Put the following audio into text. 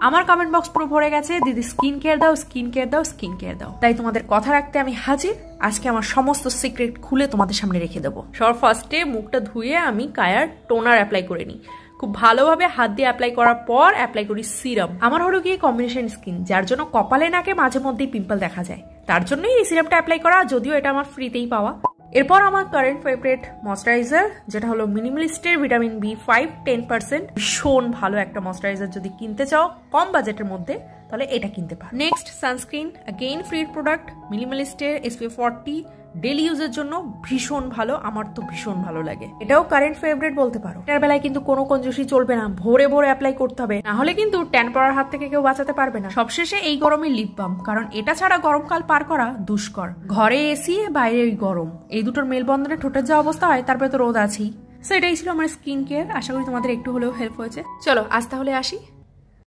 আমার comment box পুরো ভরে গেছে দিদি স্কিন কেয়ার দাও, স্কিন কেয়ার দাও, স্কিন কেয়ার দাও। তাই তোমাদের কথা রাখতে আমি হাজির। আজকে আমার সমস্ত সিক্রেট খুলে তোমাদের সামনে রেখে দেবো। সবার ফার্স্টে মুখটা ধুয়ে আমি কায়ার টোনার অ্যাপ্লাই করে নিই। খুব ভালোভাবে হাত দিয়ে অ্যাপ্লাই করার পর অ্যাপ্লাই করি সিরাম। আমার হলো গিয়ে কম্বিনেশন স্কিন, যার জন্য কপালে নাকে মাঝে মধ্যেই পিম্পল দেখা যায়, তার জন্যই এই সিরামটা অ্যাপ্লাই করা, যদিও এটা আমার ফ্রিতেই পাওয়া। এরপর আমার কারেন্ট ফেভারিট ময়শ্চারাইজার, যেটা হলো মিনিমালিস্টের ভিটামিন B5 10%। ভীষণ ভালো একটা ময়শ্চারাইজার, যদি কিনতে চাও কম বাজেটের মধ্যে তাহলে এটা কিনতে পারো। Next sunscreen, again free product, মিনিমালিস্টের SPF 40, ডেলি ইউজের জন্য ভীষণ ভালো, আমার তো ভীষণ ভালো লাগে। এটাও কারেন্ট ফেভারিট বলতে পারো। এটার বেলায় কিন্তু কোনো কঞ্জুসি চলবে না, ভোরে ভোরে অ্যাপ্লাই করতে হবে, না হলে কিন্তু ট্যান পড়ার হাত থেকে কেউ বাঁচাতে পারবে না। সবশেষে এই গরমে লিপ বাম, কারণ এটা ছাড়া গরমকাল পার করা দুষ্কর। ঘরে এসি, বাইরে গরম, এই দুটোর মেলবন্ধনে ঠোঁটের যা অবস্থা হয়, তারপরে তো রোদ আছেই। সো এটাই ছিল আমার স্কিন কেয়ার। আশা করি তোমাদের একটু হলেও হেল্প হয়েছে। চলো আজ তাহলে আসি।